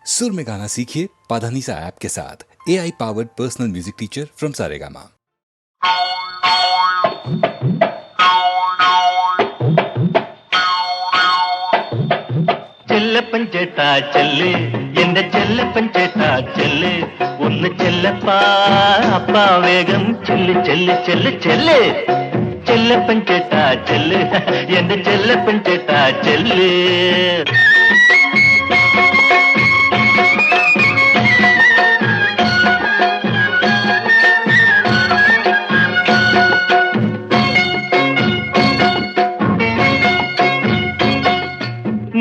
सुर में गाना सीखिए पाधानीसा ऐप के साथ। AI powered personal music teacher from Saregama. ചെല്ലപ്പഞ്ചേട്ടാ ചെല്ല് എന്റെ ചെല്ലപ്പഞ്ചേട്ടാ ചെല്ല് ഒന്ന് ചെല്ലപ്പാ അപ്പാ വേഗം ചെല്ല് ചെല്ല് ചെല്ല് ചെല്ല് ചെല്ലപ്പഞ്ചേട്ടാ ചെല്ല് എന്റെ ചെല്ലപ്പഞ്ചേട്ടാ ചെല്ല്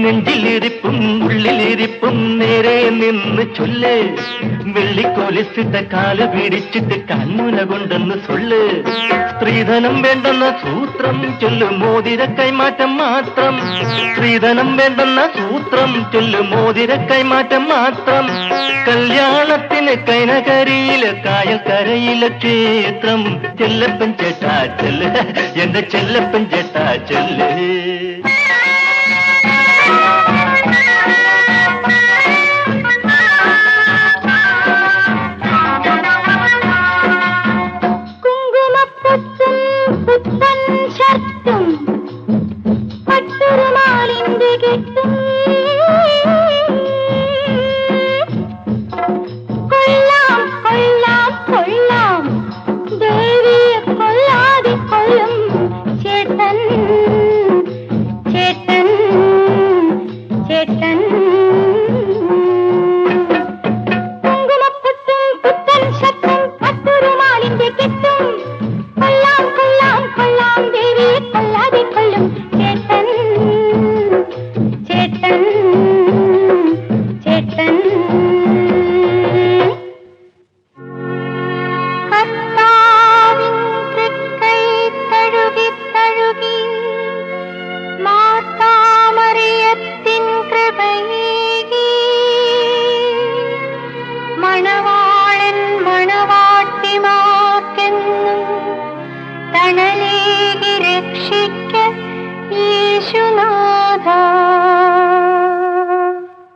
നെഞ്ചിലിരിപ്പും ഉള്ളിലിരിപ്പും നേരെ നിന്ന് ചൊല്ല് വെള്ളിക്കോലിസിട്ട കാല് പിടിച്ചിട്ട് കൺമുന കൊണ്ടെന്ന് സൊല്ല് സ്ത്രീധനം വേണ്ടെന്ന സൂത്രം ചൊല്ലു മോതിര കൈമാറ്റം മാത്രം സ്ത്രീധനം വേണ്ടെന്ന സൂത്രം ചൊല്ലു മോതിര കൈമാറ്റം മാത്രം കല്യാണത്തിന് കൈനകരിയിലെ കായൽക്കരയിലെ ക്ഷേത്രം ചെല്ലപ്പൻ ചേട്ടാ ചെല്ല് എന്റെ ചെല്ലപ്പൻ ചേട്ടാ ചെല്ല്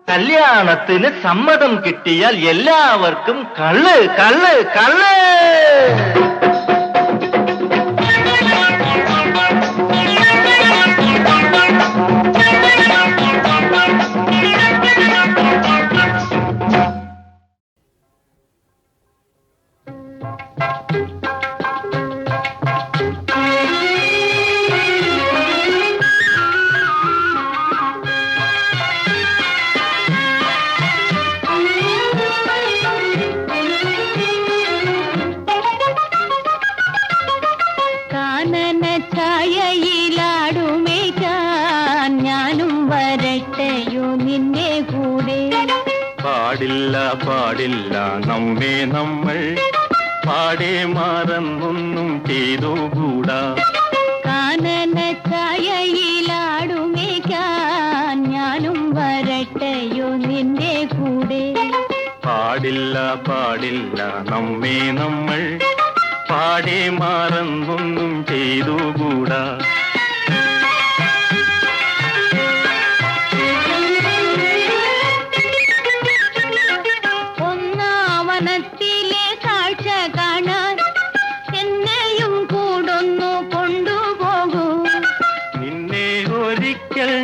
കല്യാണത്തിന് സമ്മതം കിട്ടിയാൽ എല്ലാവർക്കും കള്ള് കള്ള് കള്ള് പാടില്ല പാടില്ല നമ്മെ നമ്മൾ പാടെ മറന്നൊന്നും ചെയ്തുകൂടാ കാനന ഛായയിലാടുമേക്കാൻ ഞാനും വരട്ടെയോ നിന്റെ കൂടെ പാടില്ല പാടില്ല നമ്മെ നമ്മൾ പാടെ മറന്നൊന്നും ചെയ്തുകൂടാ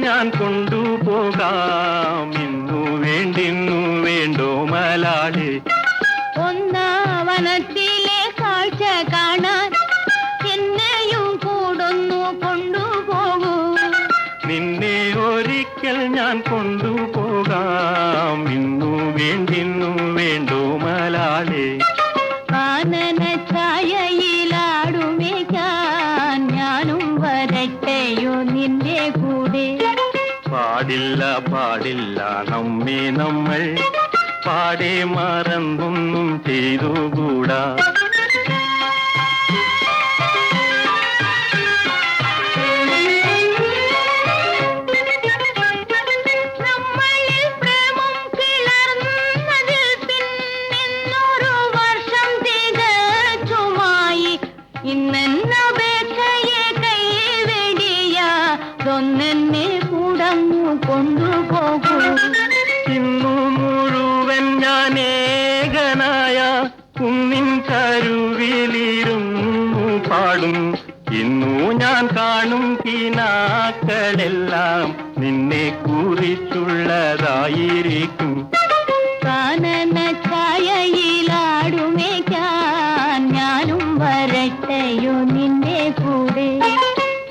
ഞാൻ കൊണ്ടുപോകാം ഇന്നു വേണ്ടിന്നു വേണ്ടോ മലാളി ഒന്നാവനത്തിലെ കാഴ്ച കാണാൻ എന്നെയും കൂടൊന്നു കൊണ്ടുപോകൂ നിന്നെ ഒരിക്കൽ ഞാൻ കൊണ്ടുപോകാം ഇന്നു വേണ്ടിന്നു വേണ്ടോ മലാളി കാനന ഛായയിലാടുമേക്കാൻ ഞാനും വരട്ടെയോ നിന്റെ കൂടെ പാടില്ല പാടില്ല നമ്മെ നമ്മൾ പാടെ മറന്നൊന്നും ചെയ്തുകൂടാ നമ്മളിൽ പ്രേമം കിളർന്നതിൽ പിന്നെന്നൊരു വർഷം തികച്ചുമായി ഇന്നെന്നപേക്ഷയെ കൈവെടിയാതൊന്നെന്നെ കൂടങ്ങു കൊണ്ടുപോകൂ ഇന്നു മുഴുവൻ പാടും. ഇന്നു ഞാൻ കാണും കിനാക്കളെല്ലാം നിന്നെ കുറിച്ചുള്ളതായിരിക്കും. കാനന ഛായയിലാടുമേക്കാൻ ഞാനും വരട്ടെയോ നിന്റെ കൂടെ.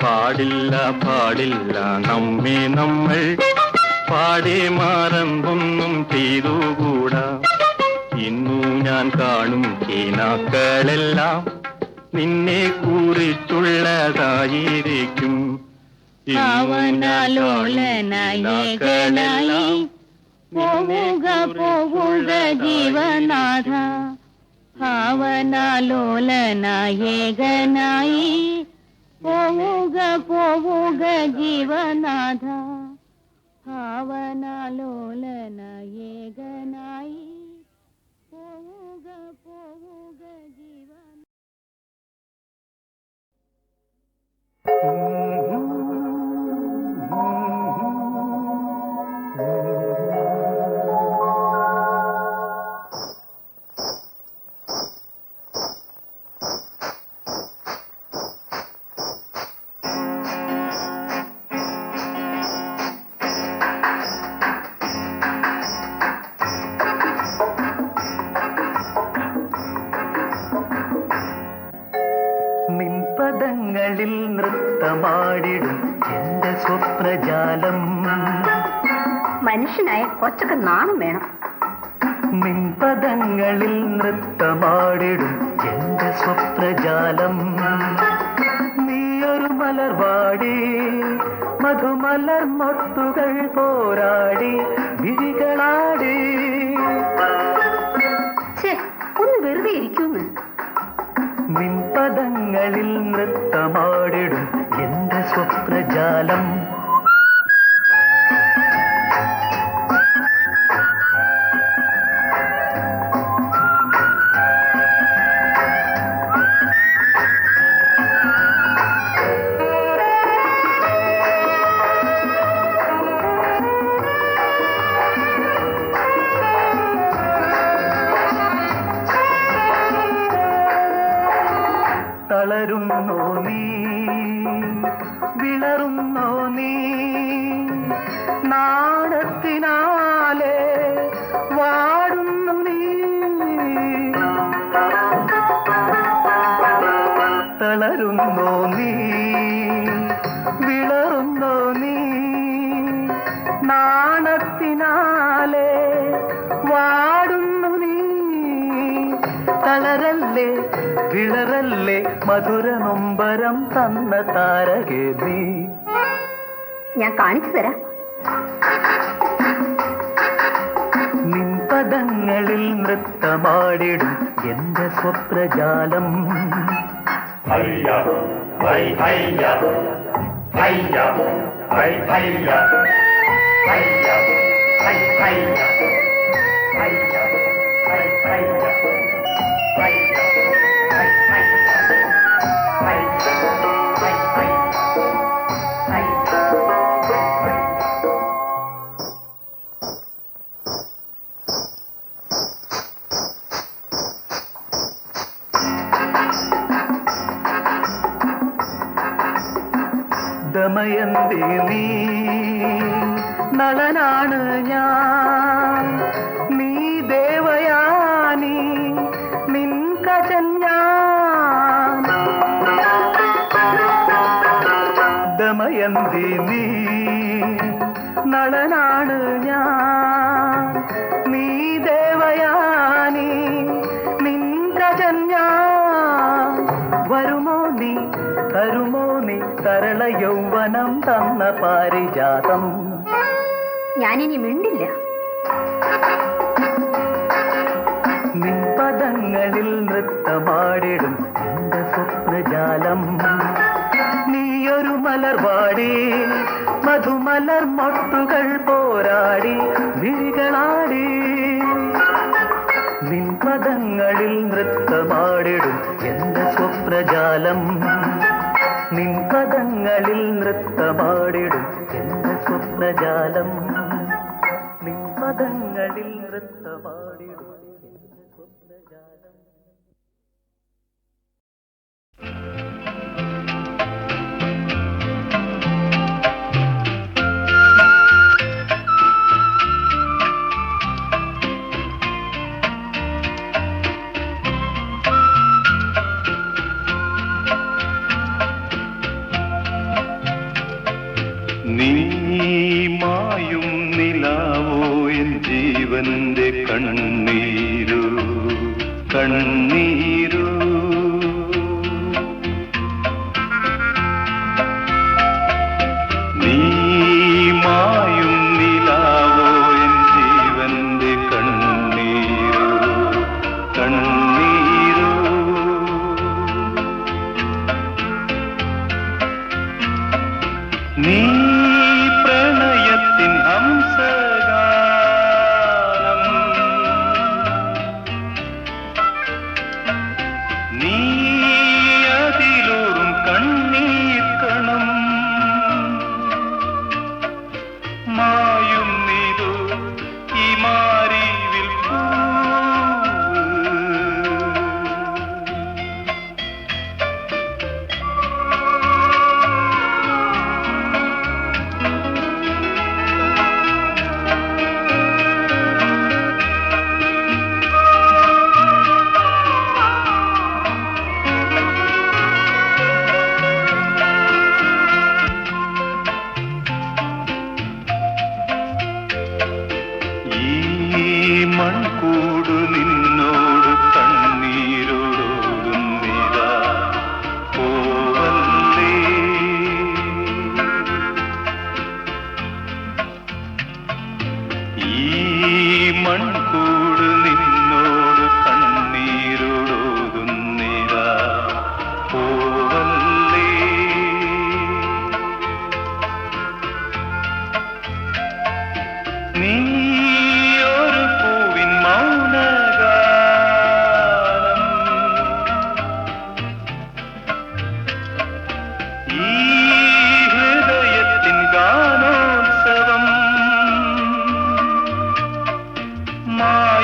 പാടില്ല പാടില്ല നമ്മെ നമ്മൾ പാടെ മാറമ്പൊന്നും ചെയ്തുകൂടാ. ഇന്നു ഞാൻ കാണും കിനാക്കളെല്ലാം നിന്നെ കുറിച്ചുള്ളതായിരിക്കും. ഭാവനാലോലനായേകനായി പോവുക പോവുക ജീവനാഥ. ഭാവനാലോലനായേകനായി പോവുക പോവുക ജീവനാഥ. ഭാവനാലോലനായേകനായി പോവുക പോവുക ജീവനാഥ. നിൻപദങ്ങളിൽ നൃത്തമാടിടും എന്റെ സ്വപ്നജാലം. മനുഷ്യനായ കൊച്ചൊക്കെ നാണം വേണം. നിൻപദങ്ങളിൽ നൃത്തമാടിടും എന്റെ സ്വപ്നജാലം. നീയൊരു മലർവാടി മധുമലർ മൊട്ടുകൾ പോരാടി വിഴികളാടി. ഒന്ന് വെറുതെ ഇരിക്കുന്നു. നിൻപദങ്ങളിൽ നൃത്തമാടിടും എന്റെ സ്വപ്നജാലം. തളരുന്നോ നീ വിളറുന്നോ നീ നാണത്തിനാലെ വാടുന്നു നീ. തളരുന്നോ നീ വിളറുന്നോ നീ നാണത്തിനാലെ വാടുന്നു നീ. തളരല്ലേ വിളറല്ലേ മധുര നൊമ്പരം തന്ന താരകേ നീ. ഞാൻ കാണിച്ചു തരാം. നിൻപദങ്ങളിൽ നൃത്തമാടിടും എന്റെ സ്വപ്നജാലം. ഹയ്യ ഹൈ ഹയ്യ ഹയ്യ ഹൈ ഹയ്യ ഹയ്യ ഹൈ ഹയ്യ ഹയ്യ ഹൈ ഹയ്യ. ദമയന്തി നീ നളനാണ് ഞാൻ, നീ ദേവയാനി നിൻ കജൻ ഞാൻ. ദമയന്തി നീ നളനാണ് ഞാൻ, നീ ദേവയാനി നിൻ കജൻ ഞാൻ. വരുമോ നീ തരുമോ നീ തരള യൗവനം തന്ന പാരിജാതം. ഞാനിനി മിണ്ടില്ല. നിൻപദങ്ങളിൽ നൃത്തമാടിടും എന്റെ സ്വപ്നജാലം. നീയൊരു മലർവാടി മധുമലർ മൊട്ടുകൾ പോരാടി വിഴികളാടി. നിൻപദങ്ങളിൽ നൃത്തമാടിടും എന്റെ സ്വപ്നജാലം. നിൻപദങ്ങളിൽ നൃത്തമാടിടും എന്റെ സ്വപ്നജാലം. നിൻപദങ്ങളിൽ നൃത്തമാടിടും എന്റെ സ്വപ്നജാലം. ജീവന്റെ കണ്ണീരു കണ്ണീരു നീ മായും നിലാവോ എൻ ജീവന്റെ കണ്ണീരു കണ്ണീരു നീ പ്രണയത്തിൻ ഹംസഗാനം നീ അതിലൂറും കണ്ണീർ കണം മായും നീതു ഈ മാറിവിൽ മൺകൂടു നിന്നോട് കണ്ണീരോടുന്നിതാ പോവല്ലേ ഈ മൺകൂടു നിന്നോട് കണ്ണീരോടുന്നിതാ പോവല്ലേ നീ my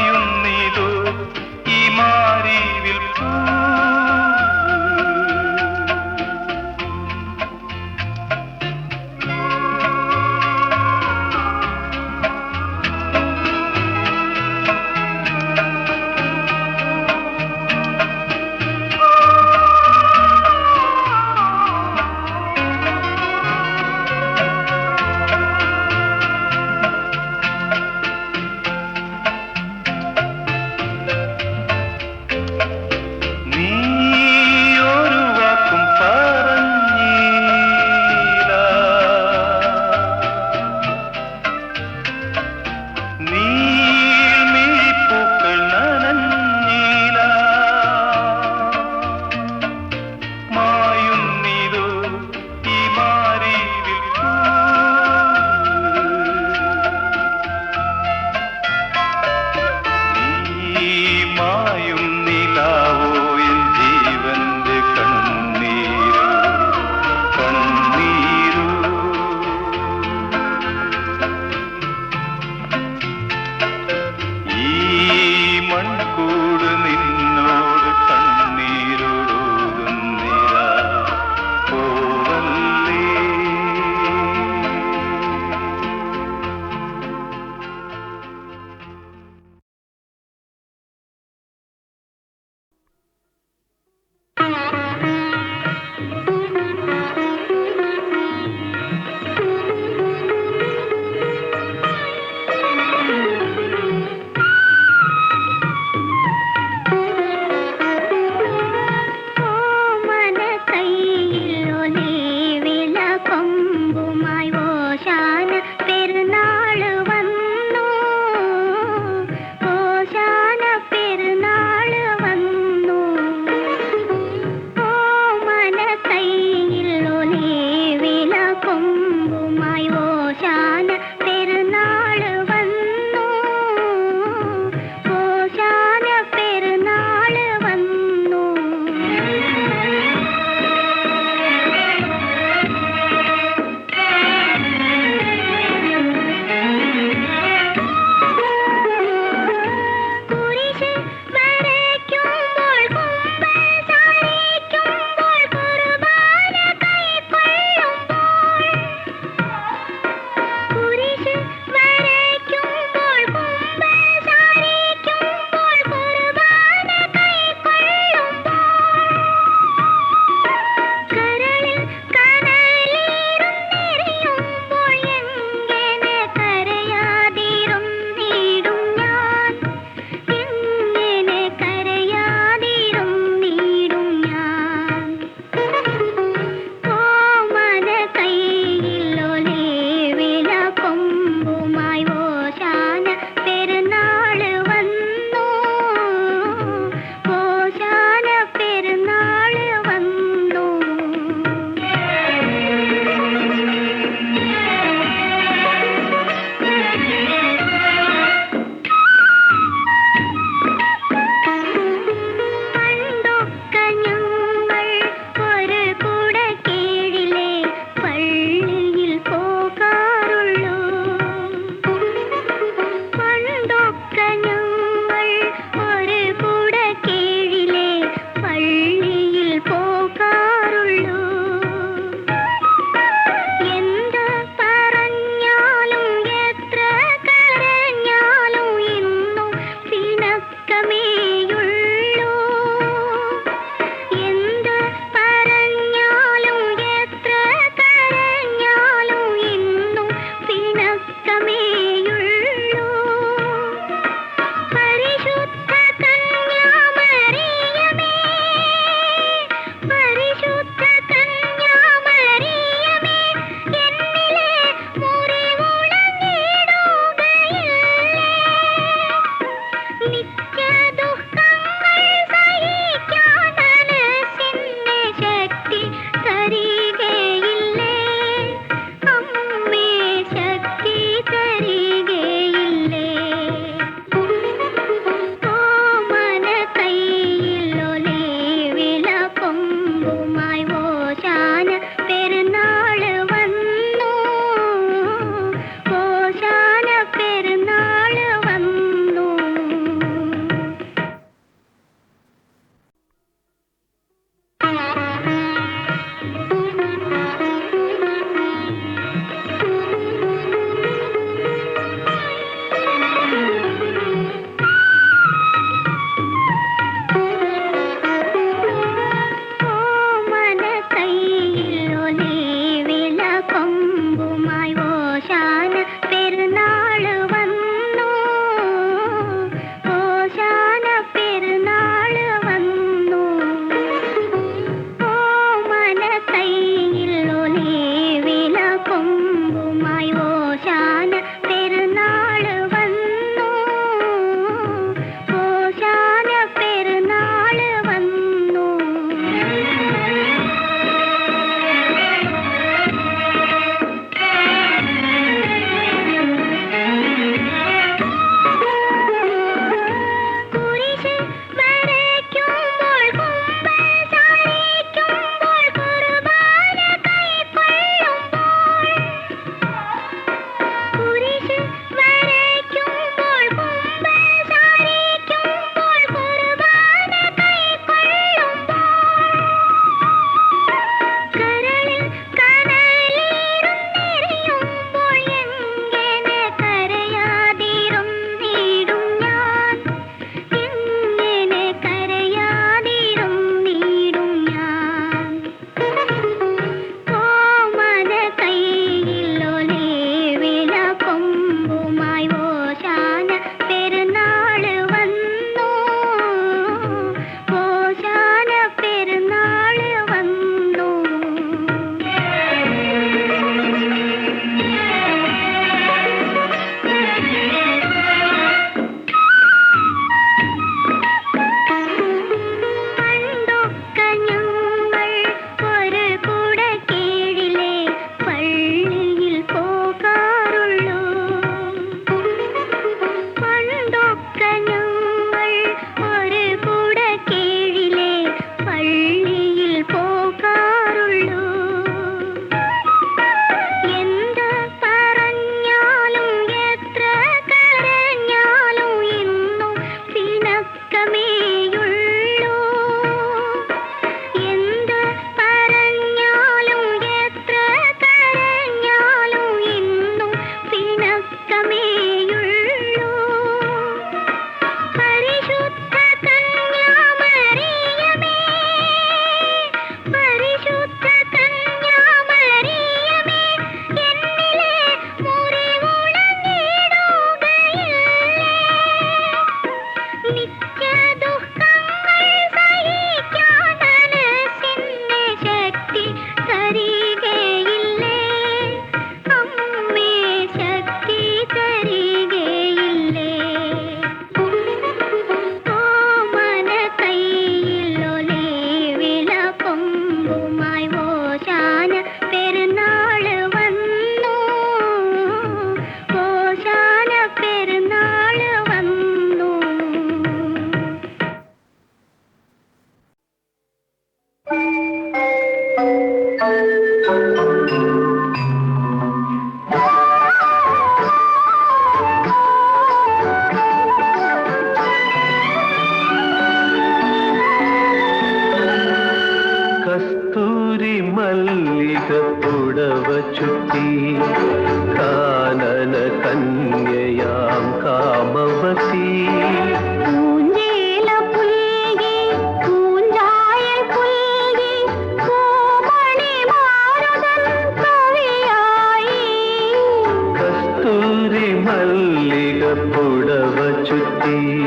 ചുറ്റി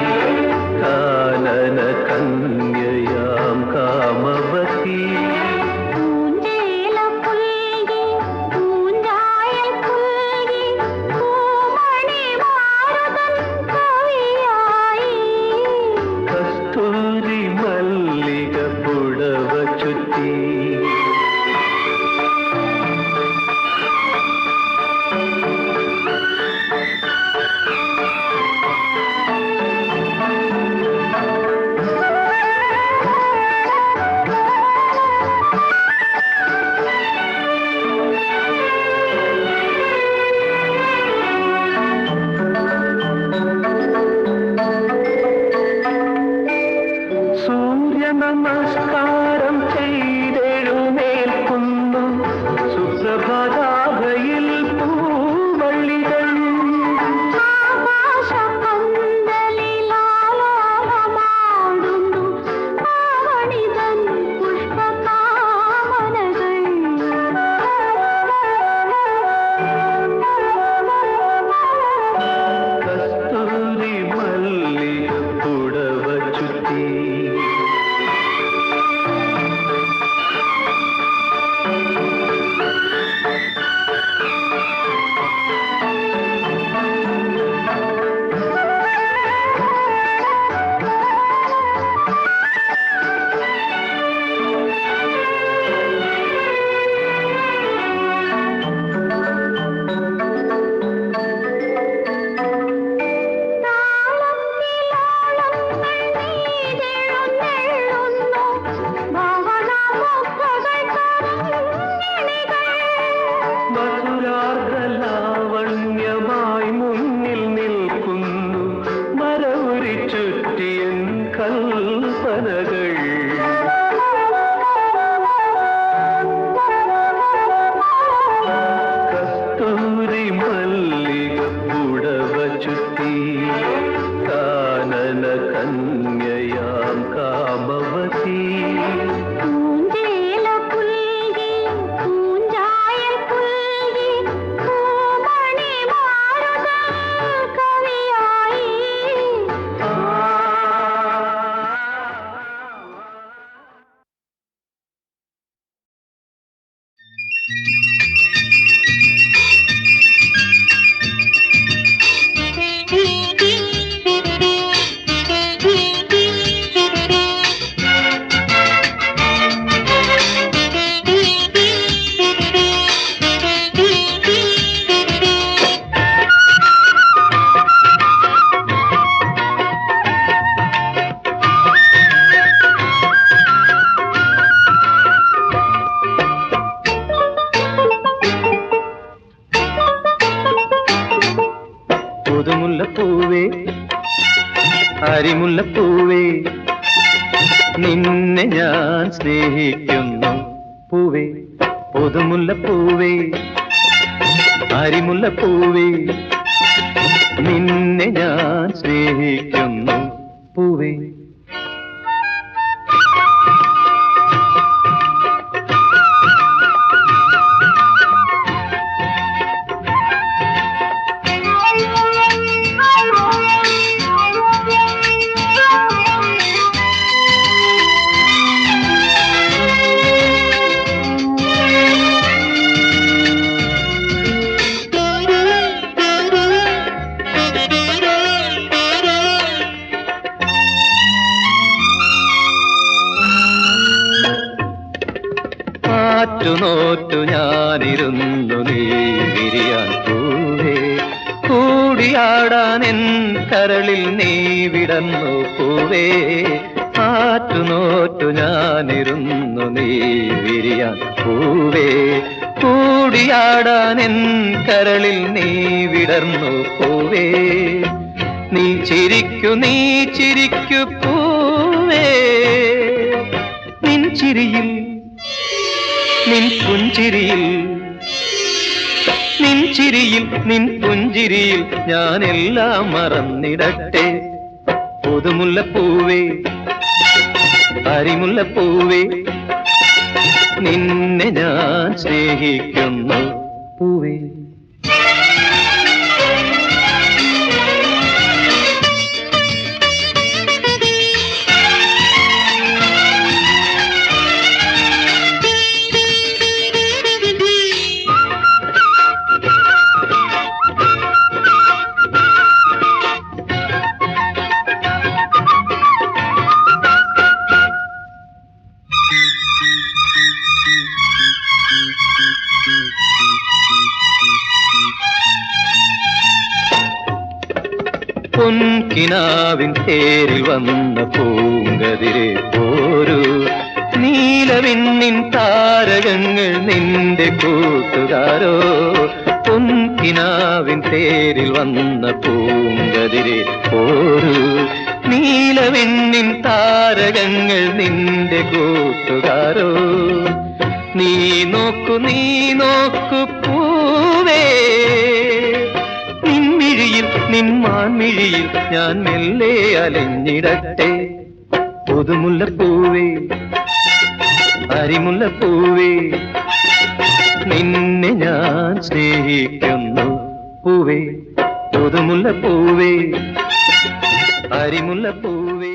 കാനന കന്യയാം കാമവതി കസ്തൂരി മല്ലിക പുടവ ചുറ്റി നമസ്കാരം ചെയ്തെഴുന്നേൽക്കുന്നു സുപ്രഭാതാഭയിൽ പൂവള്ളികൾ കസ്തൂരി മല്ലിക പുടവ ചുറ്റി ലാവണ്യമായി മുന്നിൽ നിൽക്കുന്നു മരവുരി ചുറ്റിയൻ കൽപ്പനകൾ കസ്തൂരി മല്ലിക പുടവ ചുറ്റി കാനന കന്യയാം കാമവതി പുതുമുല്ലപ്പൂവേ അരിമുല്ലപ്പൂവേ നിന്നെ ഞാൻ സ്നേഹിക്കുന്നു പൂവേ പുതുമുല്ലപ്പൂവേ അരിമുല്ലപ്പൂവേ നിന്നെ ഞാൻ സ്നേഹിക്കുന്നു പൂവേ നോറ്റു ഞാനിരുന്നു നീ വിരിയാൻ പൂവേ കൂടിയാടാൻ എൻ കരളിൽ നീ വിടന്നു പൂവേ നോറ്റു ഞാനിരുന്നു നീ വിരിയാൻ പൂവേ കൂടിയാടാൻ എൻ കരളിൽ നീ വിടർന്നു പൂവേ നീ ചിരിക്കു പൂവേ നിൻ ചിരിയിൽ നിൻ പുഞ്ചിരിയിൽ ഞാനെല്ലാം മറന്നിടട്ടെ പുതുമുല്ലപ്പൂവേ അരിമുല്ലപ്പൂവേ നിന്നെ ഞാൻ സ്നേഹിക്കുന്നു പൂവേ പൂങ്കിനാവിൻ തേരിൽ വന്ന പൂങ്കതിരെ പോരൂ. നീലവിണ്ണിൻ താരകങ്ങൾ നിന്റെ കൂട്ടുകാരോ. പൊൻകിനാവിൻ തേരിൽ വന്ന പൂങ്കതിരെ പോരൂ. നീലവിണ്ണിൻ താരകങ്ങൾ നിന്റെ കൂട്ടുകാരോ. നീ നോക്കു പൂവേ, നിൻമിഴിയിൽ നിന്മാൻമിഴിയിൽ ഞാൻ മെല്ലെ അലഞ്ഞിടട്ടെ. പുതുമുല്ലപ്പൂവേ, അരിമുല്ലപ്പൂവേ, നിന്നെ ഞാൻ സ്നേഹിക്കുന്നു പൂവേ. പുതുമുല്ലപ്പൂവേ, അരിമുല്ലപ്പൂവേ.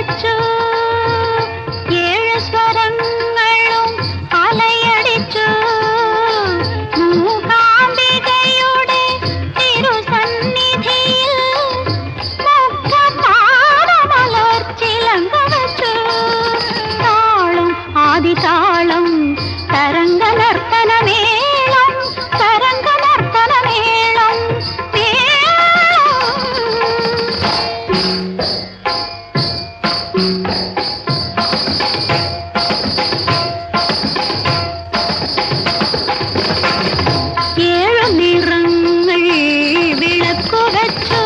വച്ചു ഏഴ് സ്വരങ്ങളും അലയടിച്ചു മൂകാംബികയുടെ തിരുസന്നിധിയിൽ മുഗ്ധതാളമലർച്ചിലങ്ക വച്ചു താളം ആദിതാളം തരംഗ നർത്തനമേളം തരംഗ നർത്തനമേളം ഏഴു നിറങ്ങൾ വിളക്കു വച്ചു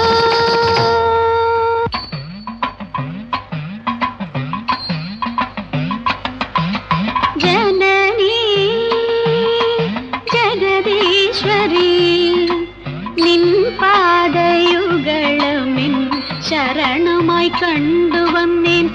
ജനനീ ജഗദീശ്വരി നിൻ പാദയുഗളമിൻ ശരണമായി കണ്ടുവന്നേൻ